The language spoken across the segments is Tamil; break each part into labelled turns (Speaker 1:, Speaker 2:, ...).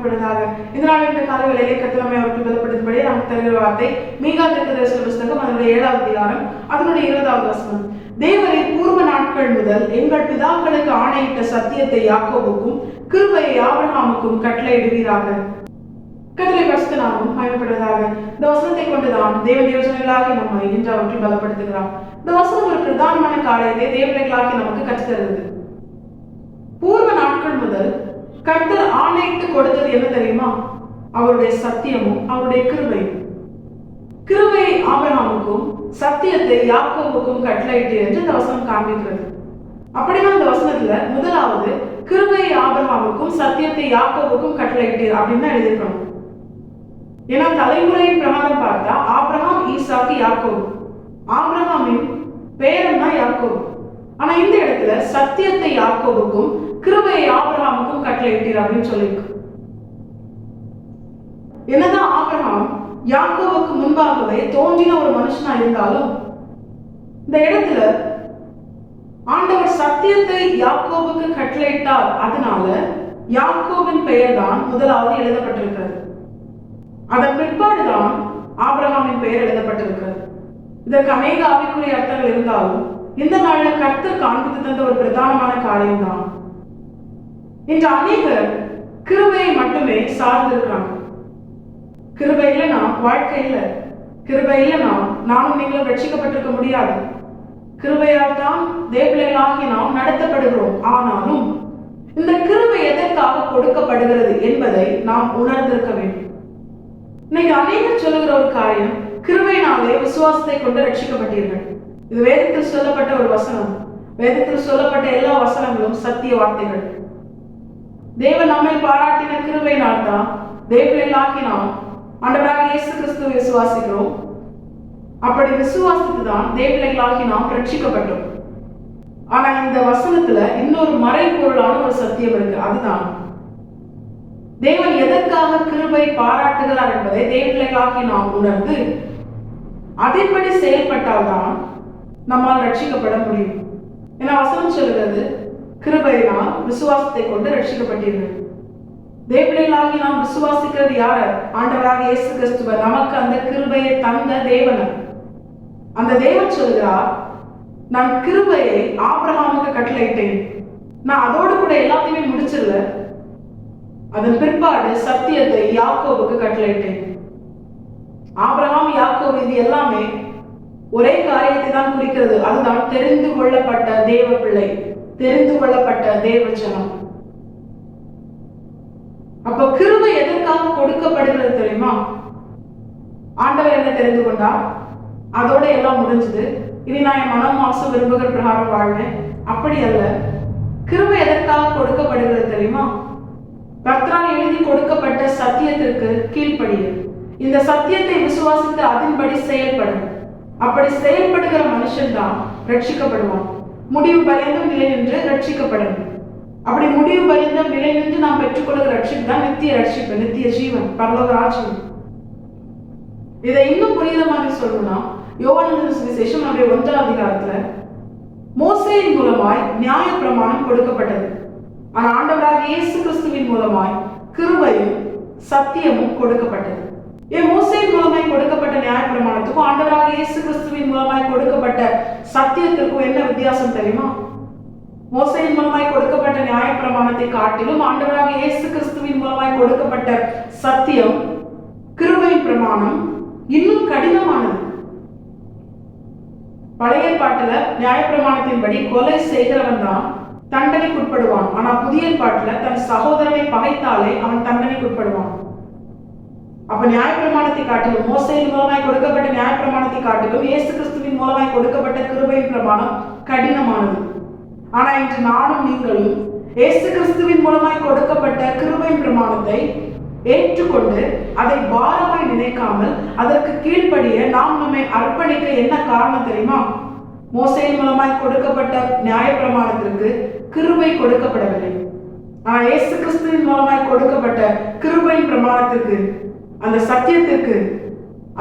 Speaker 1: மகிமைப்படுவதாக. இதனால் இந்த கால வேளையிலே கர்த்தர் நம்மை அவருக்கு பலப்படுத்தும்படி நமக்கு தருகிற வார்த்தை மீகா தீர்க்கதரிசன புஸ்தகம் அதனுடைய 7வது அதிகாரம் அதனுடைய 20வது வசனம். தேவரே பூர்வ நாட்கள் முதல் எங்கள் பிதாக்களுக்கு ஆணையிட்ட சத்தியத்தை யாக்கோபுக்கும் கிருபையை ஆபிரகாமுக்கும் கட்டளையிடுவீராக. கர்த்தருடைய பரிசுத்த நாமம் மகிமைப்படுவதாக. இந்த வசனத்தை கொண்டுதான் தேவ யோசனைகளாகி நம்மை இன்று அவற்றில் பலப்படுத்துகிறார். இந்த வசனம் ஒரு பிரதானமான காரியத்தை தேவனைகளாகி நமக்கு கற்றுத்தருது. பூர்வ நாட்கள் முதல் கர்த்தர் ஆணையிட்டு கொடுத்தது என்ன தெரியுமா? அவருடைய சத்தியமும் அவருடைய கிருபையும். கிருபையை ஆபிரகாமுக்கும் சத்தியத்தை யாக்கோபுக்கும் கட்டளையிட்டு என்று இந்த வசனம் காண்பிக்கிறது. அப்படின்னா இந்த வசனத்துல முதலாவது கிருபையை ஆபிரகாமுக்கும் சத்தியத்தை யாக்கோபுக்கும் கட்டளையிட்டு அப்படின்னு தான் எழுதியிருக்கணும். ஏன்னா தலைமுறையின் பிரகாரம் பார்த்தா ஆபிரகாம், ஈசாக்கு, யாக்கோபு. ஆபிரகாமின் பேரன் தான் யாக்கோபு. ஆனா இந்த இடத்துல சத்தியத்தை யாக்கோபுக்கும் கிருபையை ஆபிரகாமுக்கும் கட்டளையிட்டீர் அப்படின்னு சொல்லியிருக்கு. என்னதான் ஆபிரகாம் யாக்கோபுக்கு முன்பாகவே தோன்றின ஒரு மனுஷனா இருந்தாலும் இந்த இடத்துல ஆண்டவர் சத்தியத்தை யாக்கோபுக்கு கட்டளையிட்டார். அதனால யாக்கோபின் பெயர் தான் முதலாவது எழுதப்பட்டிருக்கிறது. அதன் பிற்பாடுதான் ஆபிரகாமின் பெயர் எழுதப்பட்டிருக்கிறது. இதற்கு அநேக ஆவிக்குரிய அர்த்தங்கள் இருந்தாலும் இந்த நாள்ல கர்த்தர் காண்பித்து தந்த ஒரு பிரதானமான காரியம் தான். இன்று அநேகர் கிருபையை மட்டுமே சார்ந்திருக்கிறாங்க. கிருபை இல்லைனா வாழ்க்கை இல்லை. கிருபை இல்லைனா நானும் நீங்களும் ரட்சிக்கப்பட்டிருக்க முடியாது. கிருபையால் தான் தேவர்களாகி நாம் நடத்தப்படுகிறோம். ஆனாலும் இந்த கிருபை எதற்காக கொடுக்கப்படுகிறது என்பதை நாம் உணர்ந்திருக்க வேண்டும். இன்னைக்கு அநேகர் சொல்லுகிற ஒரு காரியம், கிருபையினாலே விசுவாசத்தை கொண்டு ரட்சிக்கப்பட்டீர்கள். இது வேதத்தில் சொல்லப்பட்ட ஒரு வசனம். வேதத்தில் சொல்லப்பட்ட எல்லா வசனங்களும் சத்திய வார்த்தைகள். தேவன் நம்மை பாராட்டின கிருபையினால் தான் தேவர்களாகி நாம் ஆண்டவராக இயேசு கிறிஸ்துவை விசுவாசிக்கிறோம். அப்படி விசுவாசித்து தான் தேவர்களாகி நாம் ரட்சிக்கப்பட்டோம். ஆனா இந்த வசனத்துல இன்னொரு மறைபொருளான ஒரு சத்தியம் இருக்கு. அதுதான் தேவன் எதற்காக கிருபை பாராட்டுகிறார் என்பதை தேவர்களாகி நாம் உணர்ந்து அதன்படி செயல்பட்டால்தான் நம்மால் ரட்சிக்கப்பட முடியும். ஏன்னா வசனம் சொல்கிறது, கிருபையினால் விசுவாசத்தை கொண்டு ரட்சிக்கப்பட்டீர்கள். தேவர்களாகி நாம் விசுவாசிக்கிறது யார? ஆண்டவராக இயேசு கிறிஸ்துவ. நமக்கு அந்த கிருபையை தந்த தேவன். அந்த தேவன் சொல்கிறார், நான் கிருபையை ஆபிரகாமுக்கு கட்டளையிட்டேன். நான் அதோடு கூட எல்லாத்தையுமே முடிச்சிடல. அதன் பிற்பாடு சத்தியத்தை யாக்கோபுக்கு கட்டளையிட்டேன். ஆபிரகாம், யாக்கோபு இது எல்லாமே ஒரே காரியத்தை தான் குறிக்கிறது. அதுதான் தெரிந்து கொள்ளப்பட்ட தேவ பிள்ளை, தெரிந்து கொள்ளப்பட்ட தேவ ஜனம். அப்ப கிருபை எதற்காக கொடுக்கப்படுகிறது தெரியுமா? ஆண்டவர் என்ன தெரிந்து கொண்டார், அதோட எல்லாம் முடிஞ்சது, இனி நான் என் மனம் மாசம் விரும்புகிற பிரகாரம் வாழ்வேன். அப்படி அல்ல. கிருபை எதற்காக கொடுக்கப்படுகிறது தெரியுமா? கர்த்தரால் எழுதி கொடுக்கப்பட்ட சத்தியத்திற்கு கீழ்ப்படிய, இந்த சத்தியத்தை விசுவாசித்து அதன்படி செயல்படும். அப்படி செயல்படுகிற மனுஷன் தான் ரட்சிக்கப்படுவான். முடிவு பரியந்தம் நிலை நின்று ரட்சிக்கப்படணும். அப்படி முடிவு பரியந்தம் நிலை நின்று நாம் பெற்றுக்கொள்கிற ரட்சிப்பு தான் நித்திய ரட்சிப்பு, நித்திய ஜீவன், பரலோக ராஜ்யம். இதை இன்னும் புரியுற மாதிரி சொல்லணும்னா, யோவான் சுவிசேஷம் 1வது அதிகாரத்துல மோசேயின் மூலமாய் நியாய பிரமாணம் கொடுக்கப்பட்டது. ஆனா ஆண்டவராக இயேசு கிறிஸ்துவின் மூலமாய் கிருபையும் சத்தியமும் கொடுக்கப்பட்டது. மோசேயின் மூலமாய் கொடுக்கப்பட்ட நியாய பிரமாணத்துக்கும் ஆண்டவராக இயேசு கிறிஸ்துவின் மூலமாய் கொடுக்கப்பட்ட சத்தியத்திற்கும் என்ன வித்தியாசம் தெரியுமா? மோசேயின் மூலமாய் கொடுக்கப்பட்ட நியாய பிரமாணத்தை காட்டிலும் ஆண்டவராக இயேசு கிறிஸ்துவின் மூலமாய் கொடுக்கப்பட்ட சத்தியம், கிருபையின் பிரமாணம் இன்னும் கடினமானது. பழைய ஏற்பாட்டுல நியாய பிரமாணத்தின்படி கொலை செய்கிறவன் தான் தண்டனைக்குட்படுவான். ஆனா புதிய ஏற்பாட்டுல தன் சகோதரனை பகைத்தாலே அவன் தண்டனைக்குட்படுவான். அப்ப நியாய பிரமாணத்தை காட்டிலும், மோசேயின் மூலமாய் கொடுக்கப்பட்ட நியாய பிரமாணத்தை காட்டிலும் இயேசு கிறிஸ்துவின் மூலமாய் கொடுக்கப்பட்ட கிருபையின் பிரமாணம் கடினமானது. ஆனா இன்று நானும் நீங்களும் இயேசு கிறிஸ்துவின் மூலமாய் கொடுக்கப்பட்ட கிருபையின் பிரமாணத்தை ஏற்றுக்கொண்டு அதை பாரமாய் நினைக்காமல் அதற்கு கீழ்ப்படிய நாம் நம்மை அர்ப்பணிக்க என்ன காரணம் தெரியுமா? மோசேயின் மூலமாய் கொடுக்கப்பட்ட நியாய பிரமாணத்திற்கு கிருபை கொடுக்கப்படவில்லை. ஆனா இயேசு கிறிஸ்துவின் மூலமாய் கொடுக்கப்பட்ட கிருபையின் பிரமாணத்திற்கு, அந்த சத்தியத்திற்கு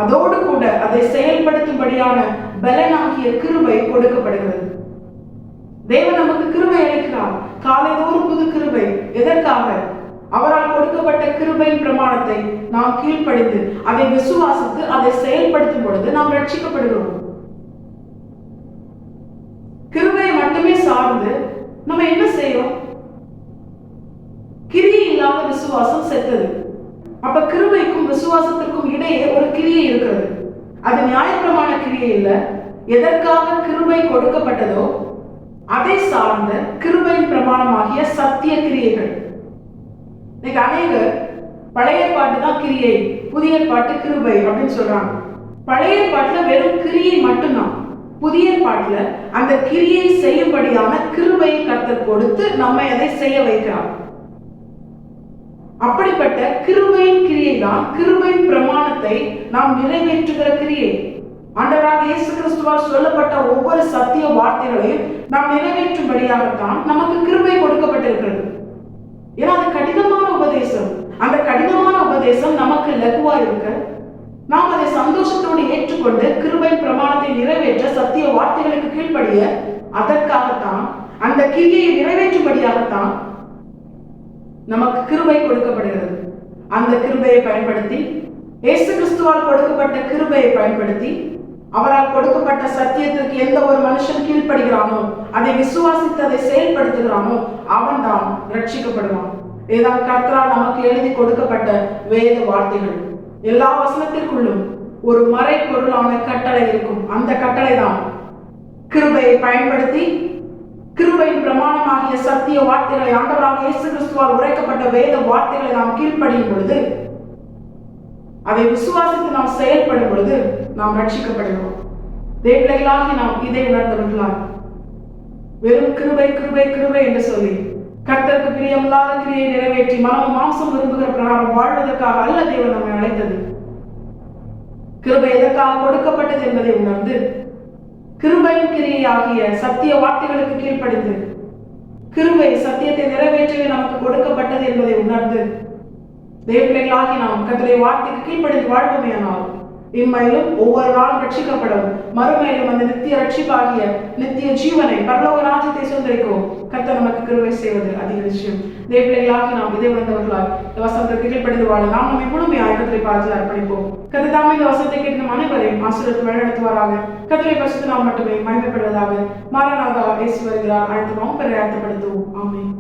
Speaker 1: அதோடு கூட அதை செயல்படுத்தும்படியான பலனாகிய கிருபை கொடுக்கப்படுகிறது. தேவன் நமக்கு கிருபை அளிக்கிறார். காலைதோறும் புது கிருபை. எதற்காக? அவரால் கொடுக்கப்பட்ட கிருபையின் பிரமாணத்தை நாம் கீழ்ப்படிந்து அதை விசுவாசித்து அதை செயல்படுத்தும் பொழுது நாம் ரட்சிக்கப்படுகிறோம். கிருபையை மட்டுமே சார்ந்து நம்ம என்ன செய்யறோம்? கிரியை இல்லாத விசுவாசம் செத்தது. அப்ப கிருபைக்கும் விசுவாசத்திற்கும் இடையே ஒரு கிரியை இருக்கிறது. அது நியாயப்பிரமாண கிரியை இல்ல. எதற்காக கிருபை கொடுக்கப்பட்டதோ அதை சார்ந்த கிருபையின் பிரமாணமாகிய சத்திய கிரியைகள். இன்னைக்கு அநேகர் பழைய பாட்டு தான் கிரியை, புதிய பாட்டு கிருபை அப்படின்னு சொல்றாங்க. பழைய பாட்டுல வெறும் கிரியை மட்டும்தான். புதிய பாட்டுல அந்த கிரியை செய்யும்படியான கிருபையை கர்த்தர் கொடுத்து நம்மை அதை செய்ய வைக்கிறார். அப்படிப்பட்ட கிருபையின் கிரியை தான் கிருபையின் பிரமாணத்தை நாம் நிறைவேற்றுகிற கிரியை. ஆண்டவராக இயேசு கிறிஸ்துவால் சொல்லப்பட்ட ஒவ்வொரு சத்திய வார்த்தைகளையும் நாம் நிறைவேற்றும்படியாகத்தான் நமக்கு கிருபை கொடுக்கப்பட்டிருக்கிறது. ஏன்னா அது கடினமான உபதேசம். அந்த கடினமான உபதேசம் நமக்கு லகுவா இருக்க நாம் அதை சந்தோஷத்தோடு ஏற்றுக்கொண்டு கிருபையின் பிரமாணத்தை நிறைவேற்ற சத்திய வார்த்தைகளுக்கு கீழ்ப்படிய அதற்காகத்தான் அந்த கிரியை நிறைவேற்றும்படியாகத்தான் நமக்கு கிருபை கொடுக்கப்படுகிறது. அந்த கிருபையை பயன்படுத்தி, இயேசு கிறிஸ்துவால் கொடுக்கப்பட்ட கிருபையை பயன்படுத்தி, அவரால் கொடுக்கப்பட்ட சத்தியத்திற்கு எந்த ஒரு மனுஷன் கீழ்ப்படுகிறானோ, அதை விசுவாசித்து அதை செயல்படுத்துகிறானோ அவன் தான் ரட்சிக்கப்படுவான். ஏதாவது கர்த்தரால் நமக்கு எழுதி கொடுக்கப்பட்ட வேத வார்த்தைகள் எல்லா வசனத்திற்குள்ளும் ஒரு மறை பொருளான கட்டளை இருக்கும். அந்த கட்டளை தான் கிருபையை பயன்படுத்தி கிருபையின் பிரமாணமாகிய சத்திய வார்த்தைகளை, ஆண்டவராக இயேசு கிறிஸ்துவால் உரைக்கப்பட்ட வேத வார்த்தைகளை நாம் கீழ்ப்படியும் பொழுது, அதை விசுவாசித்து நாம் செயல்படும் பொழுது நாம் ரட்சிக்கப்படுகிறோம். தேவர்களாகி நாம் இதை உணர்ந்தவர்களால் வெறும் கிருபை கிருபை கிருபை என்று சொல்லி கர்த்தருக்கு பிரியமில்லாத கிரியை நிறைவேற்றி மனம் மாம்சம் விரும்புகிற பிரகாரம் வாழ்வதற்காக அல்ல தேவன் நம்மை அழைத்தது. கிருபை எதற்காக கொடுக்கப்பட்டது என்பதை உணர்ந்து கிருபையின் கிரியையாகிய சத்திய வார்த்தைகளுக்கு கீழ்ப்படிந்து கிருபை சத்தியத்தை நிறைவேற்றவே நமக்கு கொடுக்கப்பட்டது என்பதை உணர்ந்து தேவர்களாகி நாம் கர்த்தருடைய வார்த்தைக்கு கீழ்ப்படிந்து வாழ்வோமேயானால் இம்மையிலும் ஒவ்வொரு நாளும் ரட்சிக்கப்படும், மறுமையிலும் அந்த நித்திய ரட்சிப்பாகிய நித்திய ஜீவனை பரலோக ராஜ்யத்தை சுதந்திரிக்கும் கர்த்தர் நமக்கு கிருபை செய்வது அதிக விஷயம். தேவர்களாகி நாம் இதை உணர்ந்தவர்களால் இந்த வசனத்திற்கு கீழ்ப்படிந்து வாழ நாம் நம்மை முழுமையாக கர்த்தரை பார்த்து அர்ப்பணிப்போம். கர்த்தர் தாமே இந்த வசனத்தை கேட்கும் அனைவரையும் ஆசீர்வதித்து வழிநடத்துவாராக. கர்த்தரை பரிசுத்த நாம் மட்டுமே மகிமைப்படுவதாக. மாரநாதா இயேசு வருகிறார். அழைத்து பெற அர்த்தப்படுத்துவோம். ஆமென்.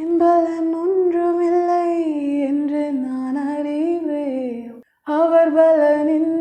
Speaker 2: என்பலன் ஒன்றுமில்லை என்று நான் அறிவேன், அவர் பலனின்